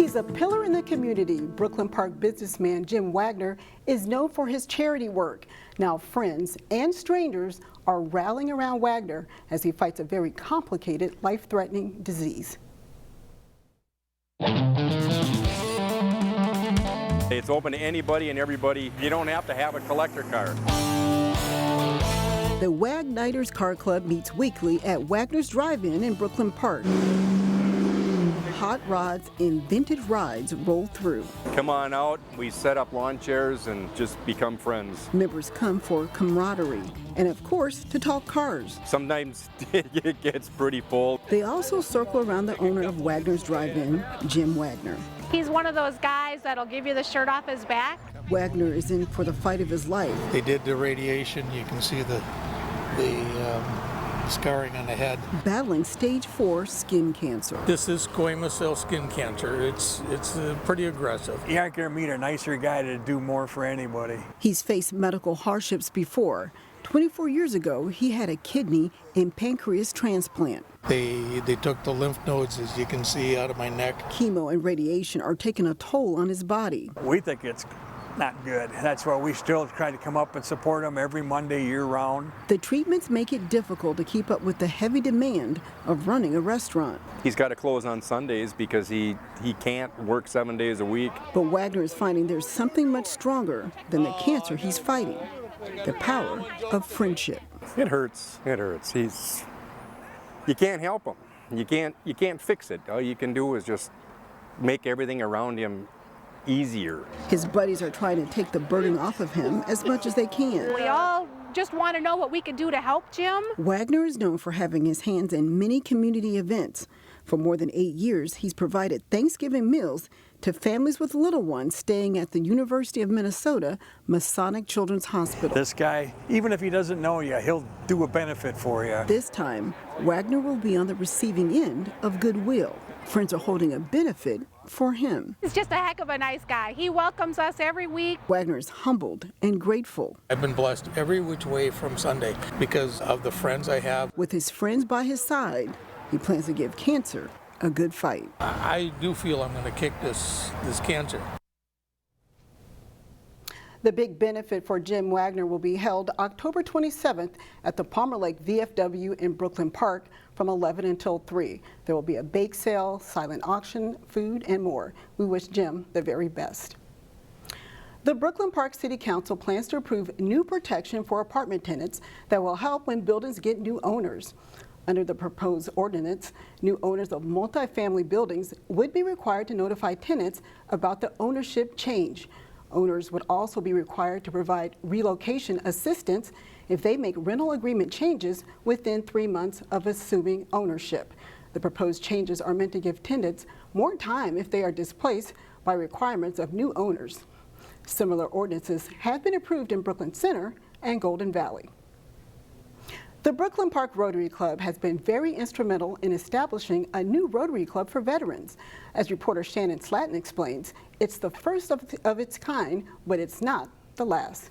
He's a pillar in the community. Brooklyn Park businessman Jim Wagner is known for his charity work. Now friends and strangers are rallying around Wagner as he fights a very complicated, life-threatening disease. It's open to anybody and everybody. You don't have to have a collector card. The Wagniters Car Club meets weekly at Wagner's Drive-In in Brooklyn Park. Hot rods and vintage rides roll through. Come on out, we set up lawn chairs and just become friends. Members come for camaraderie and, of course, to talk cars. Sometimes it gets pretty full. They also circle around the owner of Wagner's Drive-In, Jim Wagner. He's one of those guys that'll give you the shirt off his back. Wagner is in for the fight of his life. They did the radiation. You can see the scarring on the head. Battling stage 4 skin cancer. This is squamous cell skin cancer. It's pretty aggressive. You aren't going to meet a nicer guy to do more for anybody. He's faced medical hardships before. 24 years ago, he had a kidney and pancreas transplant. They took the lymph nodes, as you can see, out of my neck. Chemo and radiation are taking a toll on his body. We think it's not good. That's why we still try to come up and support him every Monday year-round. The treatments make it difficult to keep up with the heavy demand of running a restaurant. He's got to close on Sundays because he can't work 7 days a week. But Wagner is finding there's something much stronger than the cancer he's fighting. The power of friendship. It hurts. It hurts. You can't help him. You can't fix it. All you can do is just make everything around him easier. His buddies are trying to take the burden off of him as much as they can. We all just want to know what we can do to help Jim. Wagner is known for having his hands in many community events. For more than 8 years, he's provided Thanksgiving meals to families with little ones staying at the University of Minnesota Masonic Children's Hospital. This guy, even if he doesn't know you, he'll do a benefit for you. This time, Wagner will be on the receiving end of goodwill. Friends are holding a benefit for him. He's just a heck of a nice guy. He welcomes us every week. Wagner is humbled and grateful. I've been blessed every which way from Sunday because of the friends I have. With his friends by his side, he plans to give cancer a good fight. I do feel I'm going to kick this cancer. The big benefit for Jim Wagner will be held October 27th at the Palmer Lake VFW in Brooklyn Park from 11 until 3. There will be a bake sale, silent auction, food, and more. We wish Jim the very best. The Brooklyn Park City Council plans to approve new protection for apartment tenants that will help when buildings get new owners. Under the proposed ordinance, new owners of multifamily buildings would be required to notify tenants about the ownership change. Owners would also be required to provide relocation assistance if they make rental agreement changes within 3 months of assuming ownership. The proposed changes are meant to give tenants more time if they are displaced by requirements of new owners. Similar ordinances have been approved in Brooklyn Center and Golden Valley. The Brooklyn Park Rotary Club has been very instrumental in establishing a new Rotary Club for veterans. As reporter Shannon Slatton explains, it's the first of its kind, but it's not the last.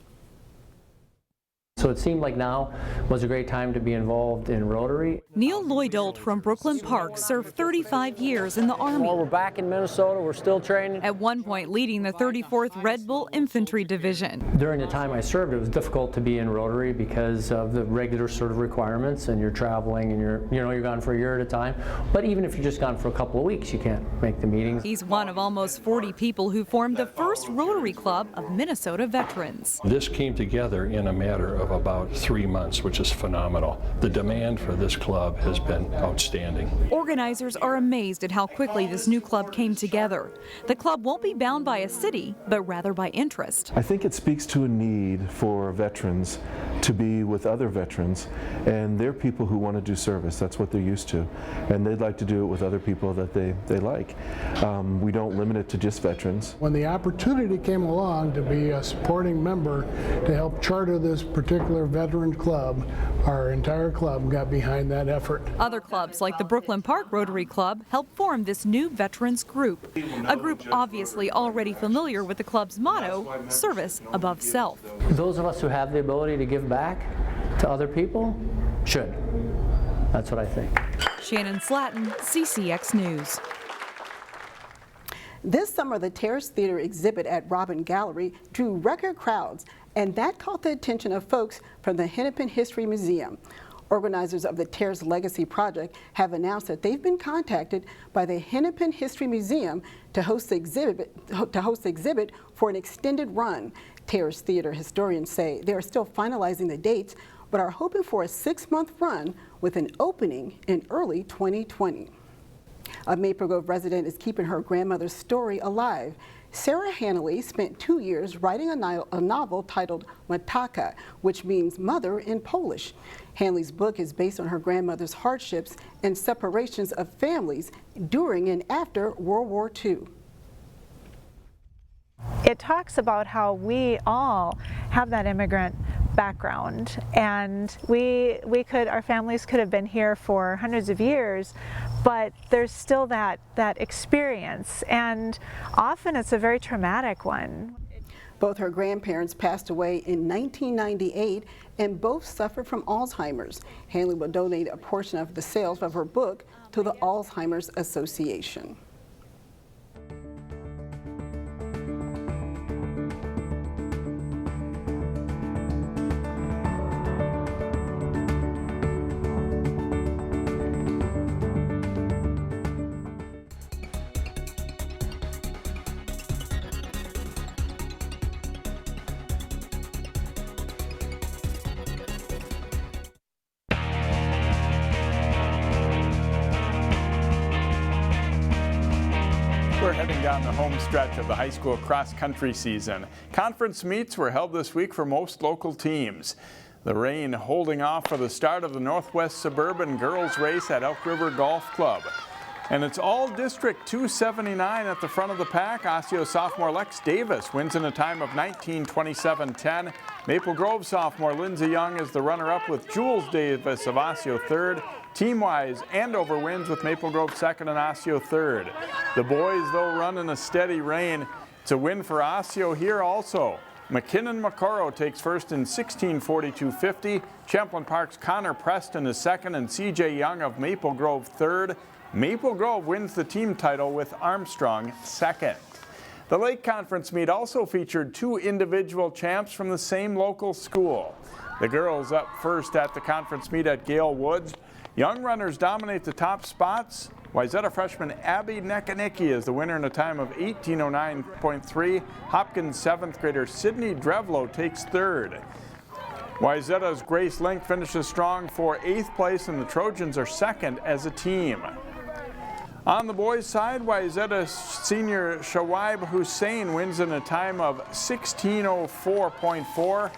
So it seemed like now was a great time to be involved in Rotary. Neil Lloydolt from Brooklyn Park served 35 years in the Army. Well, we're back in Minnesota. We're still training. At one point leading the 34th Red Bull Infantry Division. During the time I served, it was difficult to be in Rotary because of the regular sort of requirements, and you're traveling and you're gone for a year at a time. But even if you're just gone for a couple of weeks, you can't make the meetings. He's one of almost 40 people who formed the first Rotary Club of Minnesota veterans. This came together in a matter of about 3 months, which is phenomenal. The demand for this club has been outstanding. Organizers are amazed at how quickly this new club came together. The club won't be bound by a city, but rather by interest. I think it speaks to a need for veterans to be with other veterans, and they're people who want to do service. That's what they're used to, and they'd like to do it with other people that they like. We don't limit it to just veterans. When the opportunity came along to be a supporting member to help charter this particular veteran club, our entire club got behind that effort. Other clubs like the Brooklyn Park Rotary Club helped form this new veterans group, a group obviously already familiar with the club's motto, service above self. Those of us who have the ability to give back to other people should. That's what I think. Shannon Slatton, CCX News. This summer, the Terrace Theater exhibit at Robin Gallery drew record crowds, and that caught the attention of folks from the Hennepin History Museum. Organizers of the Terrace Legacy Project have announced that they've been contacted by the Hennepin History Museum to host the exhibit for an extended run. Terrace Theater historians say they are still finalizing the dates, but are hoping for a 6-month run with an opening in early 2020. A Maple Grove resident is keeping her grandmother's story alive. Sarah Hanley spent 2 years writing a novel titled Mataka, which means mother in Polish. Hanley's book is based on her grandmother's hardships and separations of families during and after World War II. It talks about how we all have that immigrant background, and our families could have been here for hundreds of years, but there's still that experience, and often it's a very traumatic one. Both her grandparents passed away in 1998, and both suffered from Alzheimer's. Hanley will donate a portion of the sales of her book to the Alzheimer's Association. We're heading down the home stretch of the high school cross-country season. Conference meets were held this week for most local teams. The rain holding off for the start of the Northwest Suburban girls race at Elk River Golf Club. And it's all District 279 at the front of the pack. Osseo sophomore Lex Davis wins in a time of 19:27.10. Maple Grove sophomore Lindsay Young is the runner-up with Jules Davis of Osseo third. Team-wise, Andover wins with Maple Grove second and Osseo third. The boys, though, run in a steady rain. It's a win for Osseo here also. McKinnon-McCorrow takes first in 16:42.50. Champlain Park's Connor Preston is second and CJ Young of Maple Grove third. Maple Grove wins the team title with Armstrong second. The Lake Conference meet also featured 2 individual champs from the same local school. The girls up first at the conference meet at Gale Woods. Young runners dominate the top spots. Wayzata freshman Abby Nekanicki is the winner in a time of 18:09.3. Hopkins 7th grader Sydney Drevlo takes third. Wayzata's Grace Link finishes strong for 8th place, and the Trojans are second as a team. On the boys' side, Wayzata senior Shawaib Hussein wins in a time of 16:04.4.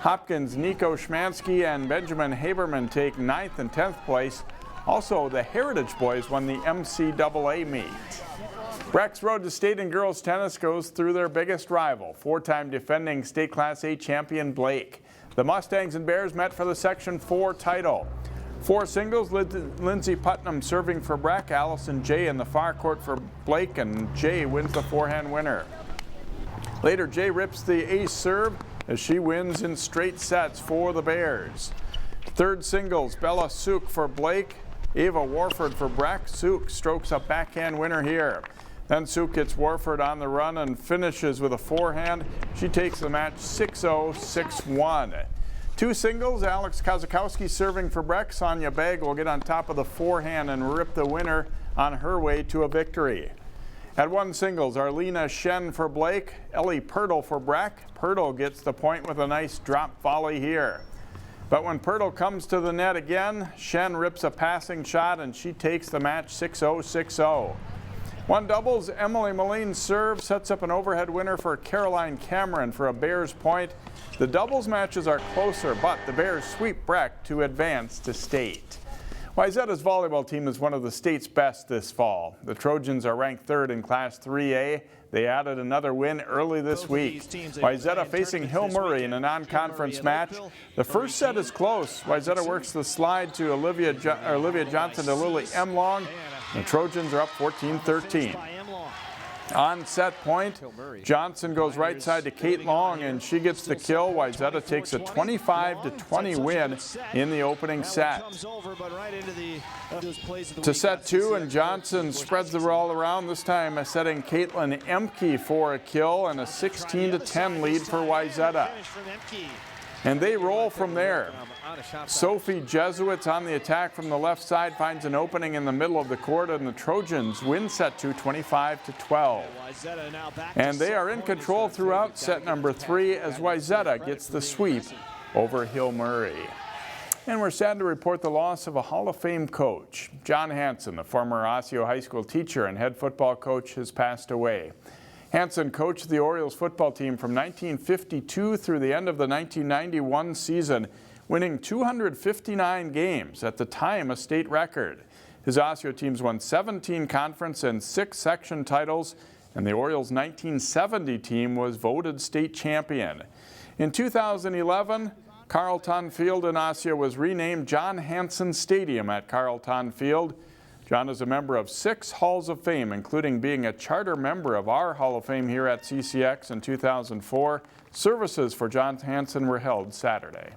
Hopkins' Nico Schmansky and Benjamin Haberman take 9th and 10th place. Also, the Heritage boys won the MCAA meet. Breck's road to state in girls tennis goes through their biggest rival, 4-time defending state Class A champion Blake. The Mustangs and Bears met for the Section 4 title. 4 singles, Lindsay Putnam serving for Breck, Allison Jay in the far court for Blake, and Jay wins the forehand winner. Later, Jay rips the ace serve as she wins in straight sets for the Bears. Third singles, Bella Suk for Blake, Ava Warford for Breck. Suk strokes a backhand winner here. Then Suk hits Warford on the run and finishes with a forehand. She takes the match 6-0, 6-1. 2 singles, Alex Kozakowski serving for Breck. Sonia Bagg will get on top of the forehand and rip the winner on her way to a victory. At 1 singles, Arlena Shen for Blake, Ellie Pirtle for Breck. Pirtle gets the point with a nice drop volley here. But when Pirtle comes to the net again, Shen rips a passing shot and she takes the match 6-0, 6-0. 1 doubles, Emily Moline's serve sets up an overhead winner for Caroline Cameron for a Bears point. The doubles matches are closer, but the Bears sweep Breck to advance to state. Wayzata's volleyball team is one of the state's best this fall. The Trojans are ranked 3rd in Class 3A. They added another win early this week. Wayzata facing Hill Murray in a non-conference match. The first set is close. Wayzata works the slide to Olivia Johnson to Lily Emlong. The Trojans are up 14-13. On set point, Johnson goes right side to Kate Long, and she gets the kill. Wayzata takes a 25-20 win in the opening set. To set 2, and Johnson spreads the ball around, this time setting Caitlin Emke for a kill and a 16-10 lead for Wayzata. And they roll from there. Sophie Jesuits on the attack from the left side finds an opening in the middle of the court, and the Trojans win set 2 25-12. And they are in control throughout set number 3 as Wayzata gets the sweep over Hill Murray. And we're sad to report the loss of a Hall of Fame coach. John Hansen, the former Osseo High School teacher and head football coach, has passed away. Hansen coached the Orioles football team from 1952 through the end of the 1991 season, winning 259 games, at the time a state record. His Osseo teams won 17 conference and 6 section titles, and the Orioles' 1970 team was voted state champion. In 2011, Carlton Field in Osseo was renamed John Hansen Stadium at Carlton Field. John is a member of 6 Halls of Fame, including being a charter member of our Hall of Fame here at CCX in 2004. Services for John Hansen were held Saturday.